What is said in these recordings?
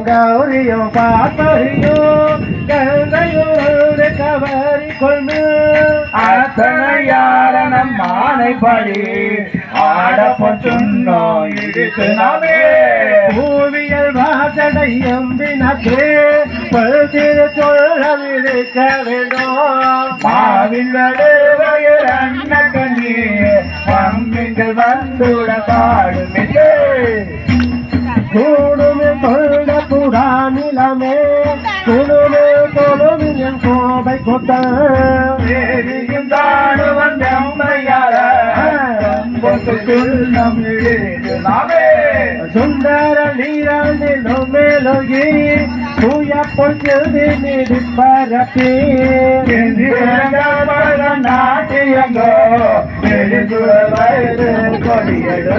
கௌரியும் பாப்பரியோ கங்கையோடு கவரி கொண்டு அத்தனை யார நம் மானைப்படி ஆடப்போ சொன்னோம் இடித்து நாமே பூவியல் வாசடை எம்பினக்கு பல்திரு சொல்லம் இருக்க வேண்டும் மாவின் வடுவயர் அண்ண கண்ணி பம்பிங்கள் வந்துட பாடுமில்லை கூடுமே கொண்ட புறாநிலமே குழுமே தொழுவின் கோபை கொத்த தேவியும் தாடுவன் செம்மையார நம் இடித்து நாமே சுந்தர நீராண்டிலும் மேலோகி தூய பொழுது நீடிப்பரப்பி நாட்டியங்கோ வயது கொடியடு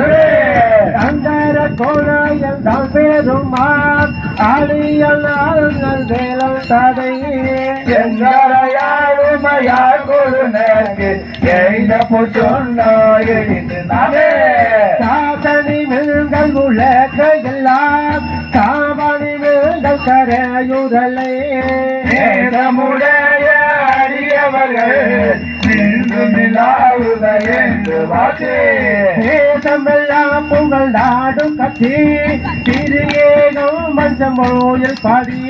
அந்தர கோணாயல் தான் பேருமார் ஆளியல் நாளுங்கள் வேலம் தடை எங்கரையாருமையார் கொடுநேக்கு எய்த பொண்ணோ எழுந்து நாமே சாதனை மிழ்கள் உலகையெல்லாம் சாவணி மிழ்கள் கரையுதலை நேசமுடைய அடியவர்கள் நின்று நிலாவுத என்று வாசே தேசமெல்லாம் உங்கள் நாடும் கட்சி திரியேனும் மஞ்சம் மோயில் பாடி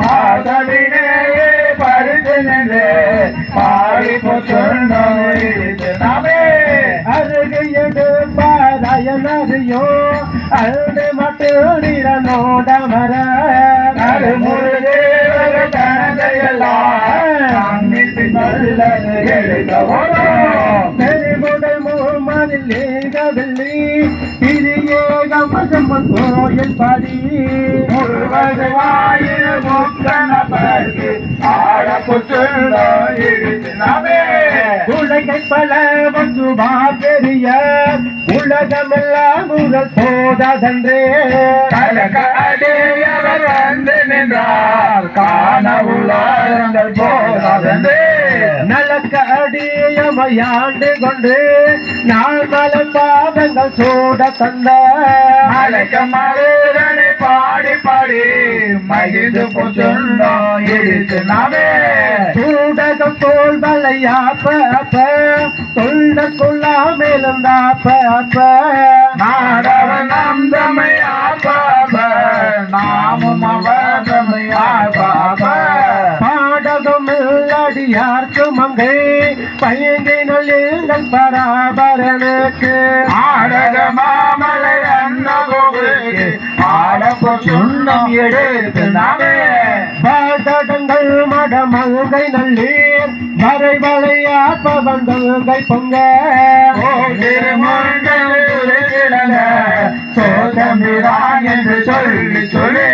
பாதவினையே பரிந்து நின்று பாடி பொண்ணோ எழுந்து நாமே அருகு எடுப்பாராயனறியோ அருடு மட்டும் நிறனோட மர முருகேவர தனதையெல்லாம் நெறிமுடை முகமதில் ஏகவில்லை திரியேகம் கோயில் பாடி முருகது வாயில் முக்கணப்பருக்கு ஆட புற்றுள்ளோ இழுத்து நாமே உலகை பல வந்துமா பெரிய உலகமெல்லாம் உங்கள் போதன்றே கலகாடியவர் வந்து நின்றார் காண உலகங்கள் போதன்றே நலக்க அடியமையாண்டு கொண்டு நாள் மல பாதங்கள் சூட தந்த அழைக்க மருதனை பாடி பாடி மகிழ்ந்து புற்றுள்ளோ இழுத்து நாமே சூடகம் போல் வலையாப்ப அப்ப தொண்ட கொள்ளா மேலும் தாப்ப அப்ப நாடவன் நம் தமையா பாப நாமும் அவர் தமையா பாப பாடகம் அடியார்க்கு மங்கை பையங்கினல் எங்கள் பராபரனுக்கு ஆடக மாமலை அன்னகோவுக்கு ஆடப்போ சுண்ணம் எடுத்து நாமே பாடங்கள் மடமங்கை நல்லீர் வரை வளையாப்ப வந்தங்கை பொங்க சோதமிரான் என்று சொல்லி சொல்லி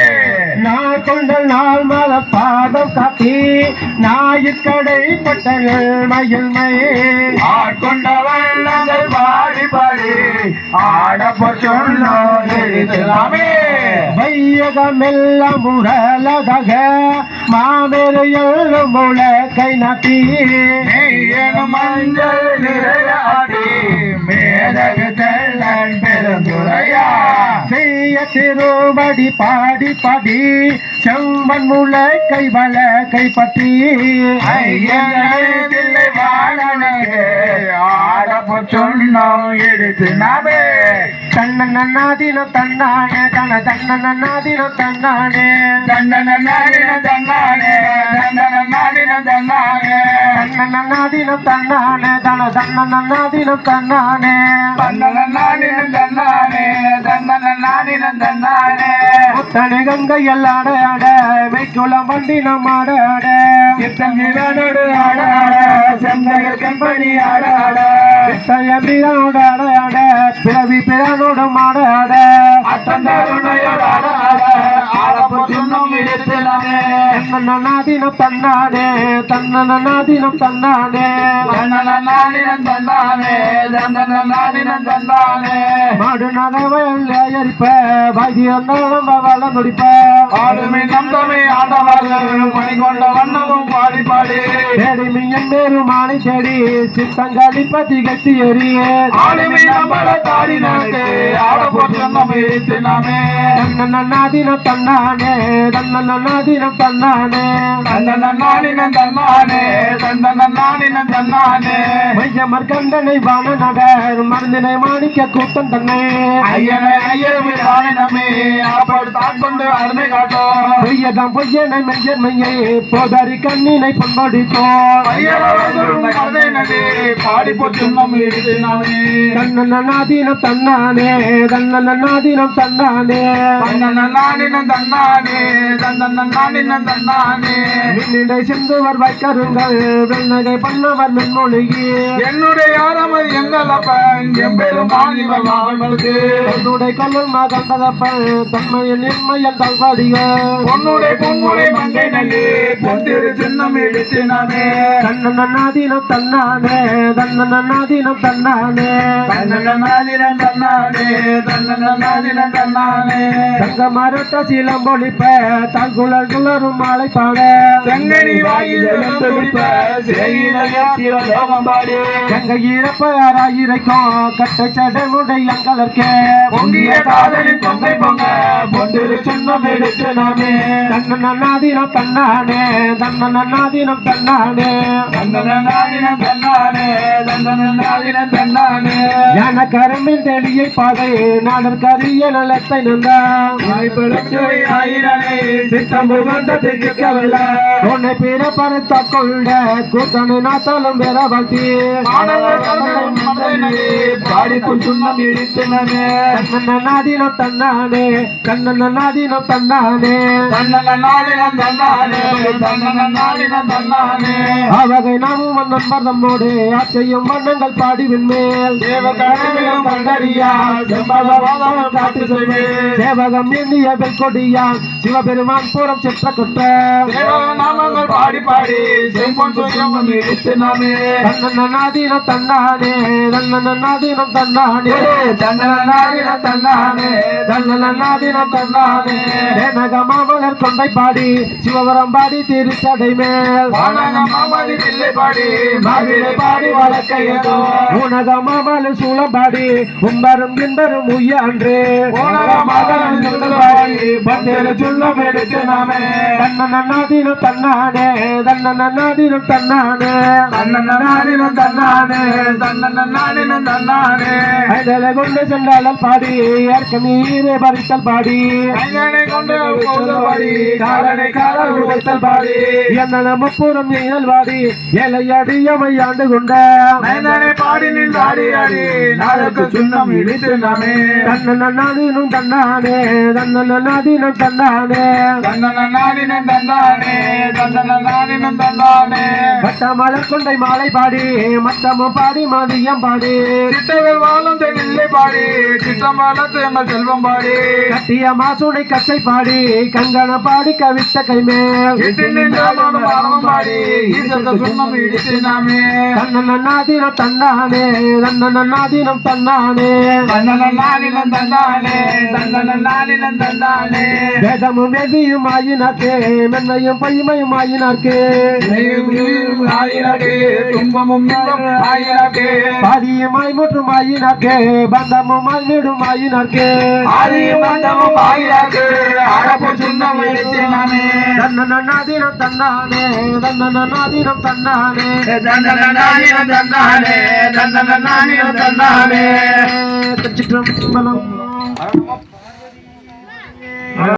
நான் கொண்ட நாள் மல பாதம் காட்டி நாயிற்கடை பட்ட மயில்மை ஆட்கொண்ட வள்ளங்கள் பாடி பாடி ஆடப்போ சொன்னோ எழுதலாமே வையகமெல்லாம் முரலதாக மாமேரையும் முள கை நாட்டி மெய்யனும் மஞ்சள் நிறையாடி மேதக செல்லன் பெருந்துரையா செய்ய திருபடி பாடி பாடி செம்மன் முளை கை வள கை பற்றி ஐயனை வாழனே ஆடப்போ சொன்னோம் எடுத்து நாமே தன்ன நன்னாதின தன்னானே தன தன்ன நன்னாதின தன்னானே தண்டன நாடின தன்னானே தண்டன நாடின தன்னானே தன்ன நன்னாதின தன்னானே தன தன்ன நன்னாதின தன்னானே தண்டன நாடின தன்னானே தண்டன நாடின தன்னானே முத்தனை கங்கை எல்லாட அட மெய்க்குளம் வண்டினம் ஆட அட சித்தங்கிரனோடு ஆட ஆட செந்தகர் கம்பெனி ஆட ஆட பிறனோடு ஆட அட பிறவி பிறனோடு மாட அட அத்தந்தருணையோடு ஆட ஆட ஆடப்போ சொன்னோம் எடுத்து நாமே தன்னன்னாதினம் தன்னானே தன்னன்னாதினம் தன்னானே தன்னன்னாதினம் தந்தானே தன்னன்னாதினம் தந்தானே மாடு நகவல்ல எரிப்ப பாக்கியம் வள முடிப்ப ஆடுமை நம் தமிழ் ஆண்டவர்கள் மணி கொண்ட வண்ணமும் பாடி பாடி தேடிமையன் பெருமானை தேடி சித்தங்காளி பத்தி கட்டி எறிய ஆடுமை நம்மள தாடி நாக்கு ஆட போட்டு நம்ம இருத்தினாமே தன்னன்னாதினம் தன்னானே தன்னன்னாதினம் தன்னானே தன்னன்னாதினம் தன்னானே தன்னன்னாதினம் தன்னானே மையமர் கண்டனை வான நகர் மருந்தினை மாணிக்க கூட்டம் தன்னை ஐயனை ஐயனை நம்மே ஆப்பாடு தாக்கொண்டு அருமை காட்டும் பொய்யதாம் பொய்யனை மெய்யர் மெய்யை போதாரி கண்ணினை பண்படித்தோ பாடி போட்டு நம்ம இருத்தினாமே தன்னன்னாதினம் தன்னானே தன்னன்னாதினம் தன்னானே தன்னன்னாதினம் தன்னானே தன்னன்னாதினம் தன்னானே மின்னிடை செந்துவர் வைக்கருங்கள் வெண்ணகை பண்ணவர் மென்மொழிகி என்னுடைய ஆரம்பம் எங்கள் அப்பன் எம்பெரும் மாநிலங்களுக்கு என்னுடைய கொல்லும் மகந்ததப்பன் தன்மையில் நிர்மையல் தல்வாடிகள் பொன்னுடைய பொன்முறை மங்கை நல்லி பொந்திரு சின்னம் எடுத்தினாமே தன்னன்னாதினம் தன்னானே தன்னன்னாதினம் தன்னானே தன்னன்னாதினம் தன்னானே தன்னன்னாதினம் தன்னானே தங்க மரத்த சீலம்பொழிப்ப தங்குழல் குளரும் மாலை பாட செங்கனி வாயில் துடிப்ப சிவலோகம் பாடி எங்க இறப்பராயிரைக்கும் கட்ட சடமுடை எங்களற்கே பொங்கிய காதலின் பொங்கை பொங்க பொந்திரு சின்னம் எடுத்து நாமே தன்னன்னாதினம் தன்னானே தன்னன்னாதினம் தன்னானே தன்னன்னாதினம் தன்னானே தன்னன்னாதினம் தன்னானே யான கரும்பின் தெளியை பாதை நாடர் கரிய நலத்தை நந்தான் ஆயிரனை சித்தம் புகழ்ந்ததுக்கு கவலை உன்னை பிற பருத்த கொண்ட கூத்தனை நாத்தாலும் பெற பக்தி பாடி சுண்ணம் இடித்தனமே தன்னன்னாதினம் தன்னானே தன்னன்னாதினம் தன்னானே தன்னன்னாதினம் தன்னானே தன்னன்னாதினம் தன்னானே அவகை நாமும் வந்தம் பதமோடு ஆச்சையும் வண்ணங்கள் பாடிவின் மேல் தேவ கனவிலும் கண்டறியா செம்பகம் காட்டு செய்வேன் தேவகம் இந்திய பெல்கொடியான் சிவபெருமான் பூரம் செற்ற குற்ற நாமங்கள் பாடி பாடி செம்பொன் சுயம் இடித்தனமே தன்னன்னாதினம் தன்னானே தன்னன்னாதினம் தன்னானே தன்னன்னாதினம் தன்னானே தன்னன்னாதினம் தன்னானே மாமலர் கொண்டை பாடி சிவபுரம் பாடி திருச்சடை மேல் மாமதி பிள்ளை பாடி மகிழை பாடி வழக்கையதோ உனக மாமலு சூளம் பாடி உம்பரும் இன்பரும் உய்யான்றே சுண்ணம் எடுத்து நாமே தன்னன்னாதினம் தன்னானே தன்னன்னாதினம் தன்னானே தன்னன்னாதினம் தன்னானே தன்னன்னாதினம் தன்னானே ஐதலை கொண்டு சென்றாலும் பாடி ஏற்க நீரே பறித்தல் பாடி கைதனை கொண்டு பாடி காலனை கால உடுத்தல் பாடி என்ன முப்புறம் நீழல் வாடி ஏழையடியமை ஆண்டு கொண்ட கைதனை பாடி நின்று ஆடி ஆடி நாளுக்கு சுண்ணம் இடித்து நாமே தன்னன்னாதினம் தன்னானே தன்னன்னாதினம் தன்னானே தன்னன்னாதினம் தன்னானே தன்னன்னாதினம் தன்னானே மலர் கொண்டை மாலை பாடி மத்தமும் பாடி மதியம் பாடி சித்தர்கள் வாழும் தென்னில்லை பாடி சிற்றம்பாலத்து எங்கள் செல்வம் பாடி கட்டிய மாசுடை கச்சை பாடி கங்கண பாடி கவித்த கைமேல் பாடி ஈசத்த சுண்ணம் இடித்து நாமே தன்னன்னாதினம் தன்னானே தன்னன்னாதினம் தன்னானே தன்னன்னாதினம் தன்னானே தன்னன்னாதினம் தன்னானே வேதமும் வெதியும் ஆயினார்க்கே மென்மையும் பொய்மையும் ஆயினார்க்கே ஆயிரக்கே துன்பமும் ஆயிரக்கே பாதியுமாய் முற்றும் ஆயினார்க்கே பந்தமுமாய் வீடும் ஆயினார்க்கே ஆதியும் பந்தமும் ஆயிரக்கே அடப்பு சுண்ணம் இடித்து நாமே தன்னன்னாதினம் தன்னானே தன்னன்னாதினம் தன்னானே தன்னன்னாதினம் தன்னானே தன்னன்னாதினம் தன்னானே திருச்சிற்றம்பலம்